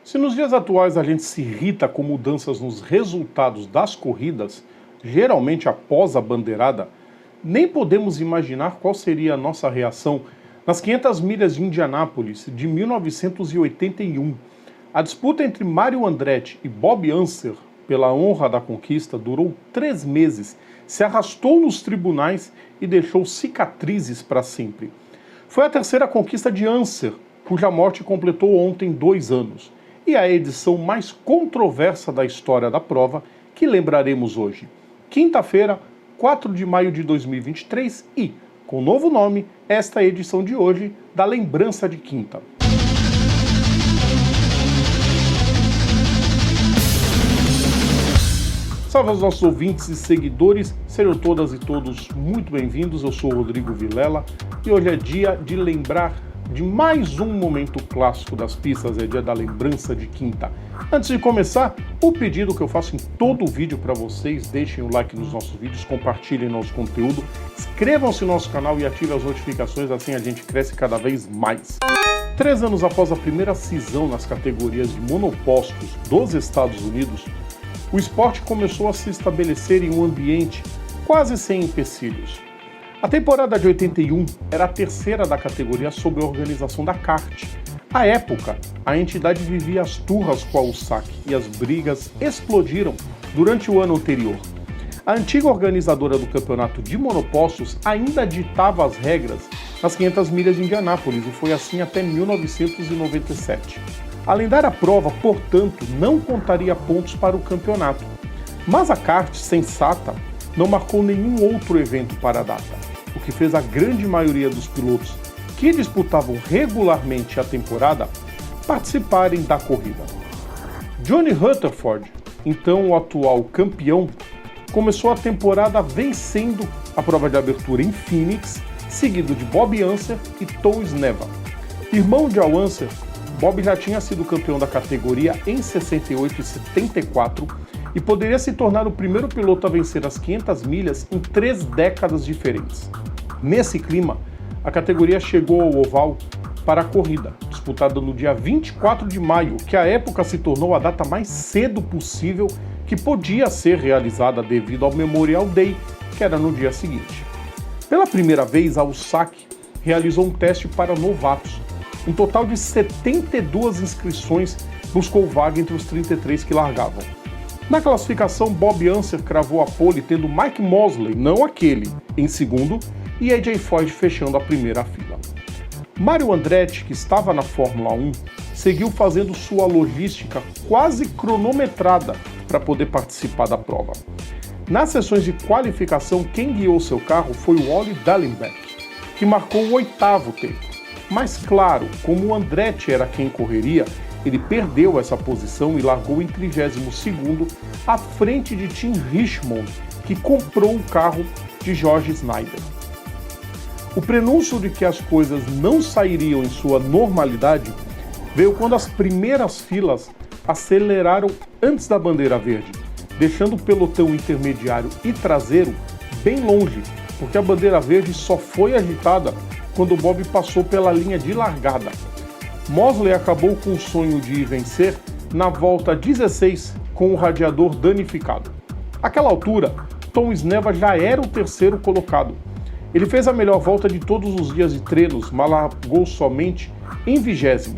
Se nos dias atuais a gente se irrita com mudanças nos resultados das corridas, geralmente após a bandeirada, nem podemos imaginar qual seria a nossa reação nas 500 milhas de Indianápolis de 1981. A disputa entre Mario Andretti e Bob Unser pela honra da conquista durou 3 meses, se arrastou nos tribunais e deixou cicatrizes para sempre. Foi a terceira conquista de Unser, cuja morte completou ontem 2 anos. E a edição mais controversa da história da prova, que lembraremos hoje. Quinta-feira, 4 de maio de 2023 e, com novo nome, esta é a edição de hoje da Lembrança de Quinta. Salve aos nossos ouvintes e seguidores, sejam todas e todos muito bem-vindos. Eu sou o Rodrigo Vilela e hoje é dia de lembrar de mais um momento clássico das pistas, é dia da Lembrança de Quinta. Antes de começar, o pedido que eu faço em todo o vídeo para vocês, deixem o like nos nossos vídeos, compartilhem nosso conteúdo, inscrevam-se no nosso canal e ativem as notificações, assim a gente cresce cada vez mais. 3 anos após a primeira cisão nas categorias de monopostos dos Estados Unidos, o esporte começou a se estabelecer em um ambiente quase sem empecilhos. A temporada de 81 era a terceira da categoria sob a organização da kart. À época, a entidade vivia as turras com a USAC e as brigas explodiram durante o ano anterior. A antiga organizadora do campeonato de monopostos ainda ditava as regras nas 500 milhas de Indianápolis e foi assim até 1997. A lendária prova, portanto, não contaria pontos para o campeonato. Mas a kart, sensata, não marcou nenhum outro evento para a data, o que fez a grande maioria dos pilotos que disputavam regularmente a temporada participarem da corrida. Johnny Rutherford, então o atual campeão, começou a temporada vencendo a prova de abertura em Phoenix, seguido de Bob Unser e Tom Sneva. Irmão de Al Unser, Bob já tinha sido campeão da categoria em 68 e 74 e poderia se tornar o primeiro piloto a vencer as 500 milhas em 3 décadas diferentes. Nesse clima, a categoria chegou ao oval para a corrida, disputada no dia 24 de maio, que à época se tornou a data mais cedo possível que podia ser realizada devido ao Memorial Day, que era no dia seguinte. Pela primeira vez, a USAC realizou um teste para novatos. Um total de 72 inscrições buscou vaga entre os 33 que largavam. Na classificação, Bob Unser cravou a pole, tendo Mike Mosley, não aquele, em segundo, e AJ Foyt fechando a primeira fila. Mario Andretti, que estava na Fórmula 1, seguiu fazendo sua logística quase cronometrada para poder participar da prova. Nas sessões de qualificação, quem guiou seu carro foi o Ollie Dallenbach, que marcou o 8º tempo. Mas claro, como o Andretti era quem correria, ele perdeu essa posição e largou em 32º, à frente de Tim Richmond, que comprou o carro de George Snyder. O prenúncio de que as coisas não sairiam em sua normalidade veio quando as primeiras filas aceleraram antes da bandeira verde, deixando o pelotão intermediário e traseiro bem longe, porque a bandeira verde só foi agitada quando Bob passou pela linha de largada. Mosley acabou com o sonho de ir vencer na volta 16 com o radiador danificado. Àquela altura, Tom Sneva já era o terceiro colocado. Ele fez a melhor volta de todos os dias de treinos, mas largou somente em 20º.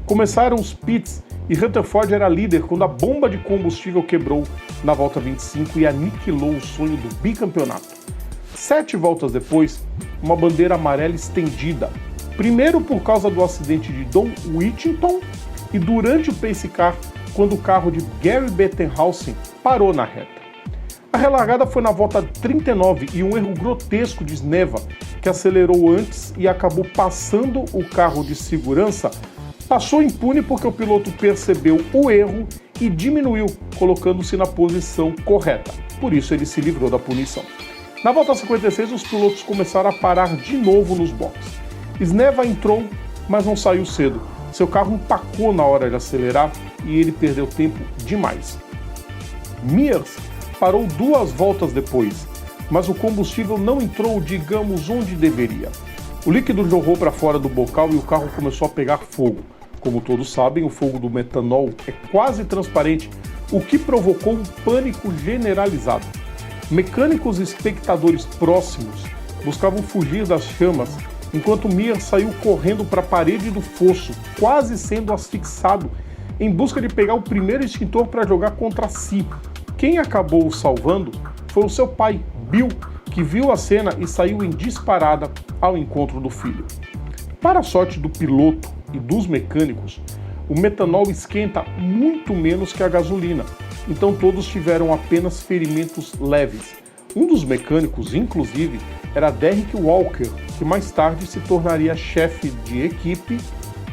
Começaram os pits e Rutherford era líder quando a bomba de combustível quebrou na volta 25 e aniquilou o sonho do bicampeonato. 7 voltas depois, uma bandeira amarela estendida, primeiro por causa do acidente de Don Whittington e durante o pace car, quando o carro de Gary Bettenhausen parou na reta. A relargada foi na volta 39 e um erro grotesco de Sneva, que acelerou antes e acabou passando o carro de segurança, passou impune porque o piloto percebeu o erro e diminuiu, colocando-se na posição correta. Por isso ele se livrou da punição. Na volta 56, os pilotos começaram a parar de novo nos boxes. Sneva entrou, mas não saiu cedo. Seu carro empacou na hora de acelerar e ele perdeu tempo demais. Mears parou 2 voltas depois, mas o combustível não entrou, digamos, onde deveria. O líquido jorrou para fora do bocal e o carro começou a pegar fogo. Como todos sabem, o fogo do metanol é quase transparente, o que provocou um pânico generalizado. Mecânicos e espectadores próximos buscavam fugir das chamas, enquanto Mears saiu correndo para a parede do fosso, quase sendo asfixiado, em busca de pegar o primeiro extintor para jogar contra si. Quem acabou o salvando foi o seu pai, Bill, que viu a cena e saiu em disparada ao encontro do filho. Para a sorte do piloto e dos mecânicos, o metanol esquenta muito menos que a gasolina, então todos tiveram apenas ferimentos leves. Um dos mecânicos, inclusive, era Derrick Walker, que mais tarde se tornaria chefe de equipe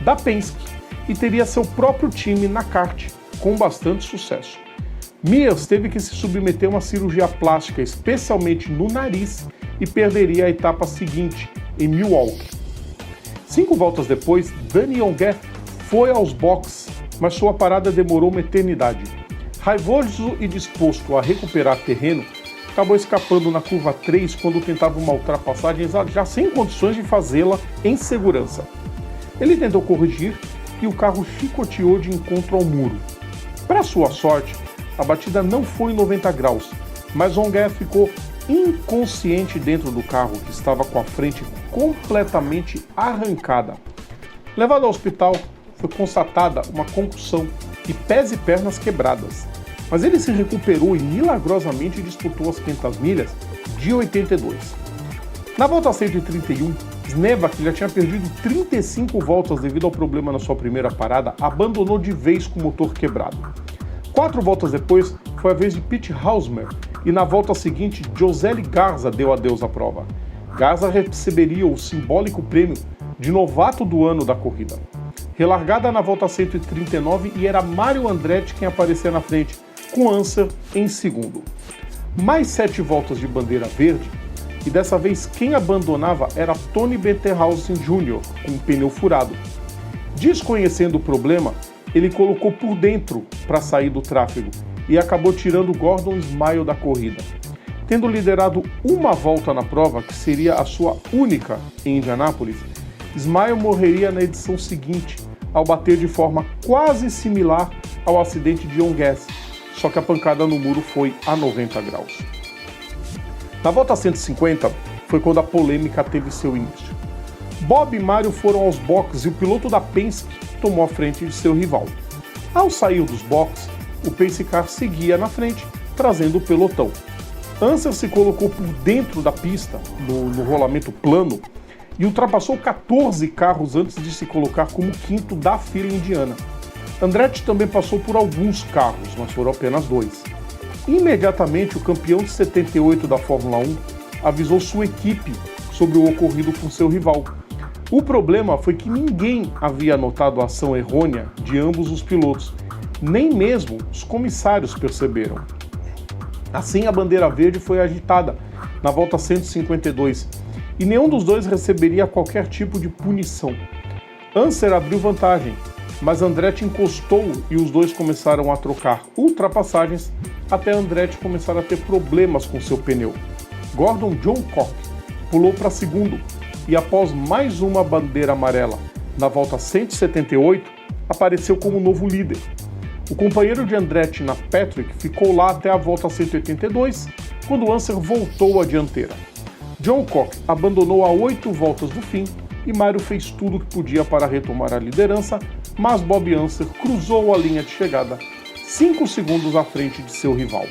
da Penske e teria seu próprio time na kart, com bastante sucesso. Mears teve que se submeter a uma cirurgia plástica, especialmente no nariz, e perderia a etapa seguinte, em Milwaukee. 5 voltas depois, Danny Onguet foi aos boxes, mas sua parada demorou uma eternidade. Raivoso e disposto a recuperar terreno, acabou escapando na curva 3 quando tentava uma ultrapassagem já sem condições de fazê-la em segurança. Ele tentou corrigir e o carro chicoteou de encontro ao muro. Para sua sorte, a batida não foi em 90 graus, mas Onguet ficou inconsciente dentro do carro, que estava com a frente completamente arrancada. Levado ao hospital, foi constatada uma concussão e pés e pernas quebradas, mas ele se recuperou e milagrosamente disputou as 500 milhas de 82. Na volta 131, Sneva, que já tinha perdido 35 voltas devido ao problema na sua primeira parada, abandonou de vez com o motor quebrado. 4 voltas depois, foi a vez de Pete Hausmer, e na volta seguinte, Josele Garza deu adeus à prova. Garza receberia o simbólico prêmio de novato do ano da corrida. Relargada na volta 139, e era Mario Andretti quem aparecia na frente, com Unser em segundo. Mais 7 voltas de bandeira verde, e dessa vez quem abandonava era Tony Bettenhausen Jr., com um pneu furado. Desconhecendo o problema, ele colocou por dentro para sair do tráfego e acabou tirando Gordon Smile da corrida. Tendo liderado uma volta na prova, que seria a sua única em Indianápolis, Smile morreria na edição seguinte, ao bater de forma quase similar ao acidente de Onguet, só que a pancada no muro foi a 90 graus. Na volta 150 foi quando a polêmica teve seu início. Bob e Mario foram aos boxes e o piloto da Penske tomou a frente de seu rival. Ao sair dos boxes, o Pace Car seguia na frente, trazendo o pelotão. Unser se colocou por dentro da pista, no rolamento plano, e ultrapassou 14 carros antes de se colocar como quinto da fila indiana. Andretti também passou por alguns carros, mas foram apenas 2. Imediatamente, o campeão de 78 da Fórmula 1 avisou sua equipe sobre o ocorrido com seu rival. O problema foi que ninguém havia notado a ação errônea de ambos os pilotos, nem mesmo os comissários perceberam. Assim, a bandeira verde foi agitada na volta 152 e nenhum dos dois receberia qualquer tipo de punição. Unser abriu vantagem, mas Andretti encostou e os dois começaram a trocar ultrapassagens até Andretti começar a ter problemas com seu pneu. Gordon John Cock pulou para segundo e após mais uma bandeira amarela na volta 178, apareceu como novo líder. O companheiro de Andretti na Patrick ficou lá até a volta 182, quando Unser voltou à dianteira. John Cock abandonou a 8 voltas do fim e Mario fez tudo o que podia para retomar a liderança, mas Bob Unser cruzou a linha de chegada 5 segundos à frente de seu rival.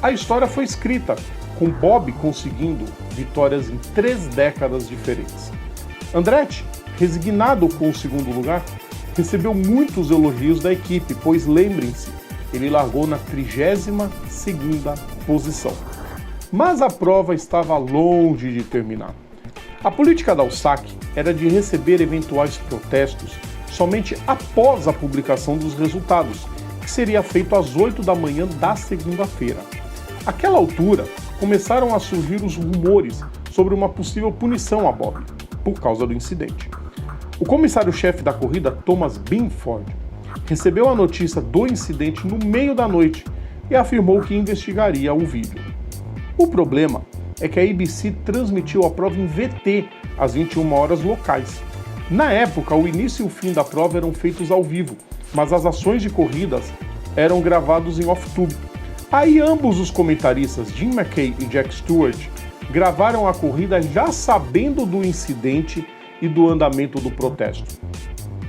A história foi escrita, com Bob conseguindo vitórias em 3 décadas diferentes. Andretti, resignado com o segundo lugar, recebeu muitos elogios da equipe, pois lembrem-se, ele largou na 32ª posição. Mas a prova estava longe de terminar. A política da USAC era de receber eventuais protestos somente após a publicação dos resultados, que seria feito às 8 da manhã da segunda-feira. Àquela altura, começaram a surgir os rumores sobre uma possível punição a Bob, por causa do incidente. O comissário-chefe da corrida, Thomas Binford, recebeu a notícia do incidente no meio da noite e afirmou que investigaria o vídeo. O problema é que a ABC transmitiu a prova em VT às 21 horas locais. Na época, o início e o fim da prova eram feitos ao vivo, mas as ações de corridas eram gravados em off-tube. Aí ambos os comentaristas, Jim McKay e Jack Stewart, gravaram a corrida já sabendo do incidente e do andamento do protesto.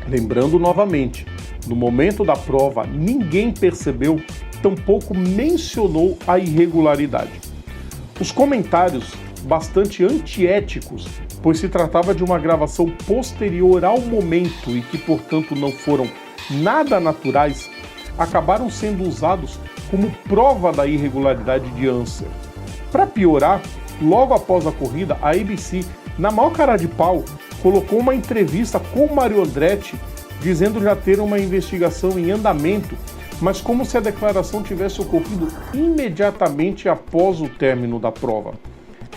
Lembrando novamente, no momento da prova, ninguém percebeu, tampouco mencionou a irregularidade. Os comentários, bastante antiéticos, pois se tratava de uma gravação posterior ao momento e que, portanto, não foram nada naturais, acabaram sendo usados como prova da irregularidade de Unser. Para piorar, logo após a corrida, a ABC, na maior cara de pau, colocou uma entrevista com o Mario Andretti, dizendo já ter uma investigação em andamento, mas como se a declaração tivesse ocorrido imediatamente após o término da prova.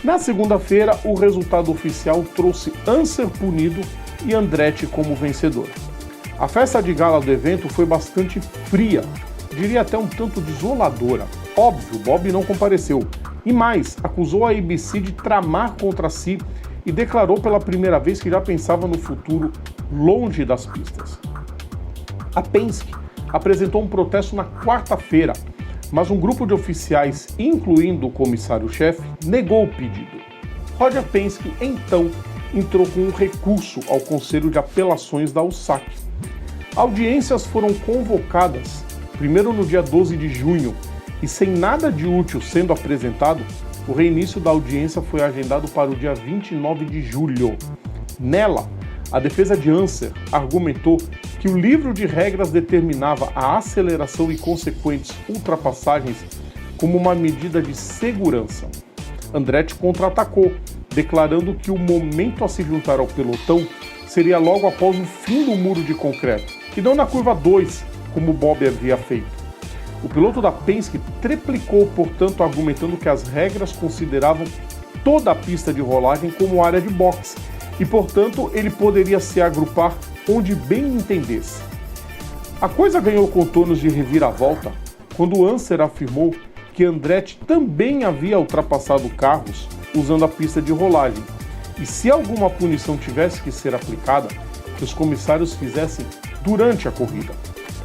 Na segunda-feira, o resultado oficial trouxe Unser punido e Andretti como vencedor. A festa de gala do evento foi bastante fria, diria até um tanto desoladora. Óbvio, Bob não compareceu. E mais, acusou a ABC de tramar contra si e declarou pela primeira vez que já pensava no futuro longe das pistas. A Penske apresentou um protesto na quarta-feira, mas um grupo de oficiais, incluindo o comissário-chefe, negou o pedido. Roger Penske, então, entrou com um recurso ao Conselho de Apelações da USAC. Audiências foram convocadas, primeiro no dia 12 de junho, e sem nada de útil sendo apresentado, o reinício da audiência foi agendado para o dia 29 de julho. Nela, a defesa de Unser argumentou que o livro de regras determinava a aceleração e consequentes ultrapassagens como uma medida de segurança. Andretti contra-atacou, declarando que o momento a se juntar ao pelotão seria logo após o fim do muro de concreto, e não na curva 2, como Bob havia feito. O piloto da Penske triplicou, portanto, argumentando que as regras consideravam toda a pista de rolagem como área de boxe e, portanto, ele poderia se agrupar onde bem entendesse. A coisa ganhou contornos de reviravolta quando Unser afirmou que Andretti também havia ultrapassado carros usando a pista de rolagem e, se alguma punição tivesse que ser aplicada, que os comissários fizessem durante a corrida.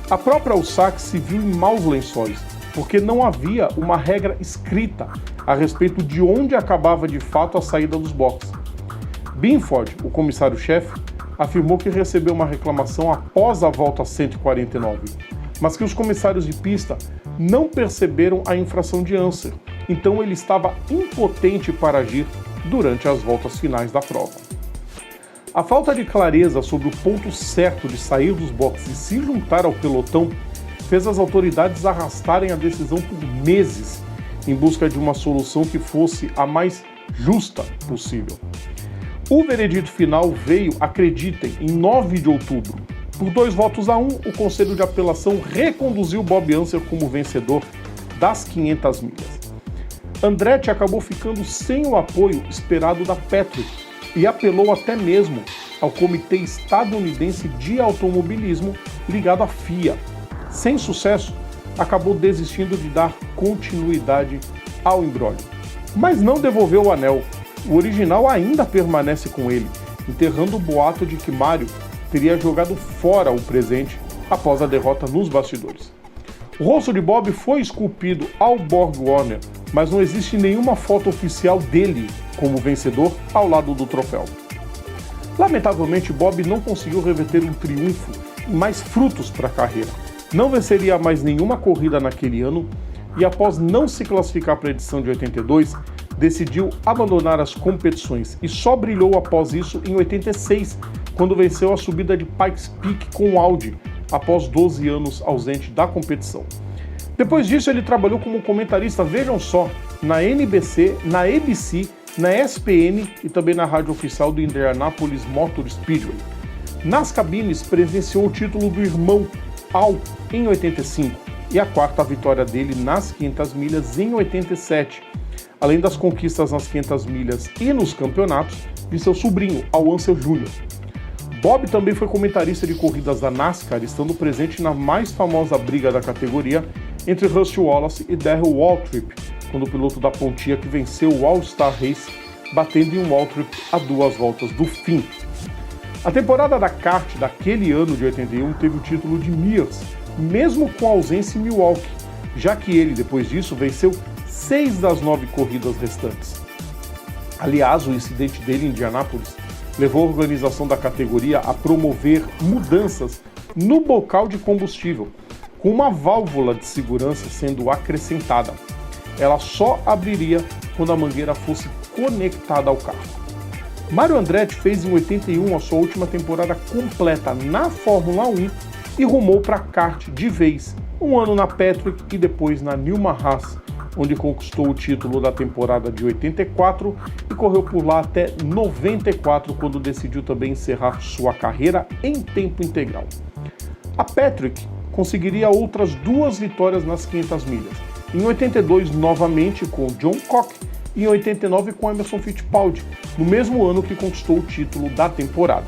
A própria USAC se viu em maus lençóis, porque não havia uma regra escrita a respeito de onde acabava de fato a saída dos boxes. Binford, o comissário-chefe, afirmou que recebeu uma reclamação após a volta 149, mas que os comissários de pista não perceberam a infração de Unser, então ele estava impotente para agir durante as voltas finais da prova. A falta de clareza sobre o ponto certo de sair dos boxes e se juntar ao pelotão fez as autoridades arrastarem a decisão por meses em busca de uma solução que fosse a mais justa possível. O veredito final veio, acreditem, em 9 de outubro. Por 2-1, o Conselho de Apelação reconduziu Bob Unser como vencedor das 500 milhas. Andretti acabou ficando sem o apoio esperado da Patrick e apelou até mesmo ao Comitê Estadunidense de Automobilismo ligado à FIA. Sem sucesso, acabou desistindo de dar continuidade ao imbróglio. Mas não devolveu o anel. O original ainda permanece com ele, enterrando o boato de que Mario teria jogado fora o presente após a derrota nos bastidores. O rosto de Bob foi esculpido ao Borg Warner, mas não existe nenhuma foto oficial dele como vencedor ao lado do troféu. Lamentavelmente, Bob não conseguiu reverter um triunfo e mais frutos para a carreira. Não venceria mais nenhuma corrida naquele ano e, após não se classificar para a edição de 82, decidiu abandonar as competições e só brilhou após isso em 86, quando venceu a subida de Pikes Peak com o Audi, após 12 anos ausente da competição. Depois disso, ele trabalhou como comentarista, vejam só, na NBC, na ABC, na ESPN e também na rádio oficial do Indianapolis Motor Speedway. Nas cabines, presenciou o título do irmão Al em 85 e a quarta vitória dele nas 500 milhas em 87, além das conquistas nas 500 milhas e nos campeonatos de seu sobrinho, Al Unser Jr. Bob também foi comentarista de corridas da NASCAR, estando presente na mais famosa briga da categoria entre Russell Wallace e Darrell Waltrip, quando o piloto da Pontiac venceu o All-Star Race, batendo em um Waltrip a 2 voltas do fim. A temporada da kart daquele ano de 81 teve o título de Mears, mesmo com ausência em Milwaukee, já que ele, depois disso, venceu 6 das 9 corridas restantes. Aliás, o incidente dele em Indianápolis levou a organização da categoria a promover mudanças no bocal de combustível, com uma válvula de segurança sendo acrescentada. Ela só abriria quando a mangueira fosse conectada ao carro. Mário Andretti fez em 81 a sua última temporada completa na Fórmula 1 e rumou para kart de vez, um ano na Patrick e depois na Newman Haas, onde conquistou o título da temporada de 84 e correu por lá até 94, quando decidiu também encerrar sua carreira em tempo integral. A Patrick conseguiria outras 2 vitórias nas 500 milhas, em 82 novamente com John Cock e em 89 com Emerson Fittipaldi, no mesmo ano que conquistou o título da temporada.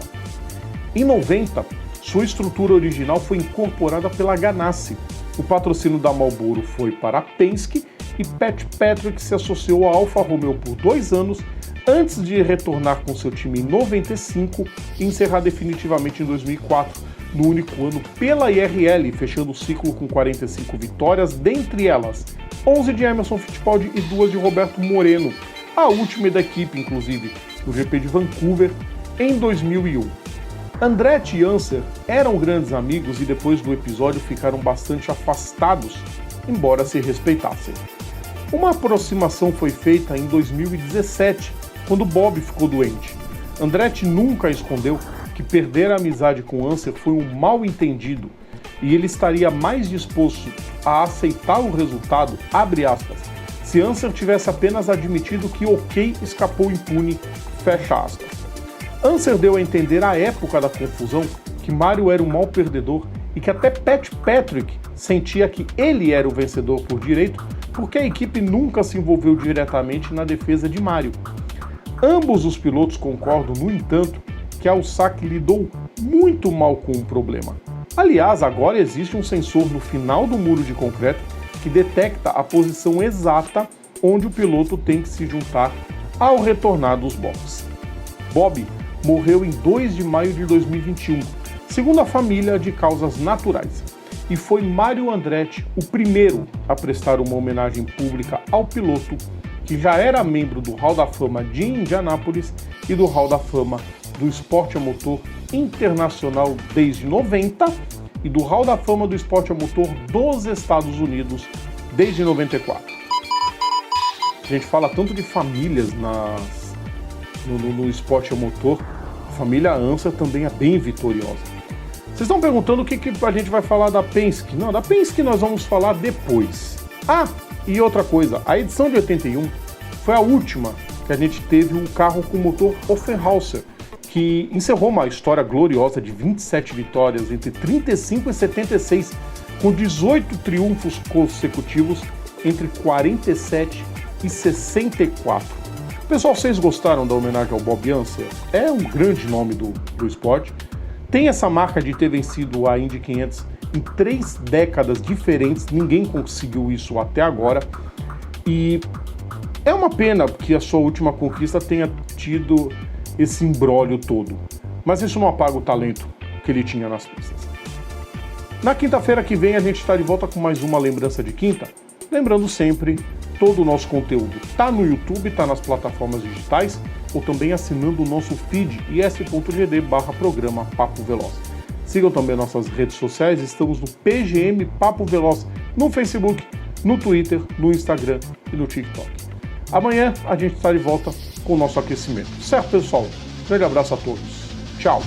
Em 90, sua estrutura original foi incorporada pela Ganassi. O patrocínio da Marlboro foi para a Penske e Pat Patrick se associou à Alfa Romeo por 2 anos, antes de retornar com seu time em 95 e encerrar definitivamente em 2004, no único ano pela IRL, fechando o ciclo com 45 vitórias, dentre elas 11 de Emerson Fittipaldi e 2 de Roberto Moreno, a última da equipe, inclusive, no GP de Vancouver, em 2001. Andretti e Unser eram grandes amigos e depois do episódio ficaram bastante afastados, embora se respeitassem. Uma aproximação foi feita em 2017, quando Bob ficou doente. Andretti nunca escondeu que perder a amizade com Unser foi um mal-entendido e ele estaria mais disposto a aceitar o resultado, abre aspas, se Unser tivesse apenas admitido que OK escapou impune, fecha aspas. Unser deu a entender à época da confusão que Mário era um mau perdedor e que até Pat Patrick sentia que ele era o vencedor por direito, porque a equipe nunca se envolveu diretamente na defesa de Mário. Ambos os pilotos concordam, no entanto, que a USAC lidou muito mal com o problema. Aliás, agora existe um sensor no final do muro de concreto que detecta a posição exata onde o piloto tem que se juntar ao retornar dos boxes. Bob morreu em 2 de maio de 2021, segundo a família, de causas naturais, e foi Mário Andretti o primeiro a prestar uma homenagem pública ao piloto, que já era membro do Hall da Fama de Indianápolis e do Hall da Fama do Esporte a Motor Internacional desde 90 e do Hall da Fama do Esporte a Motor dos Estados Unidos desde 94. A gente fala tanto de famílias no esporte a motor, a família Unser também é bem vitoriosa. Vocês estão perguntando o que a gente vai falar da Penske? Não, da Penske nós vamos falar depois. Ah, e outra coisa, a edição de 81 foi a última que a gente teve um carro com motor Offenhauser, que encerrou uma história gloriosa de 27 vitórias entre 35 e 76, com 18 triunfos consecutivos entre 47 e 64. Pessoal, vocês gostaram da homenagem ao Bob Unser? É um grande nome do esporte. Tem essa marca de ter vencido a Indy 500 em 3 décadas diferentes, ninguém conseguiu isso até agora. E é uma pena que a sua última conquista tenha tido esse imbróglio todo. Mas isso não apaga o talento que ele tinha nas pistas. Na quinta-feira que vem a gente está de volta com mais uma Lembrança de Quinta. Lembrando sempre, todo o nosso conteúdo está no YouTube, está nas plataformas digitais, ou também assinando o nosso feed is.gd/programa Papo Veloz. Sigam também nossas redes sociais, estamos no PGM Papo Veloz, no Facebook, no Twitter, no Instagram e no TikTok. Amanhã a gente está de volta com o nosso aquecimento. Certo, pessoal? Grande abraço a todos. Tchau!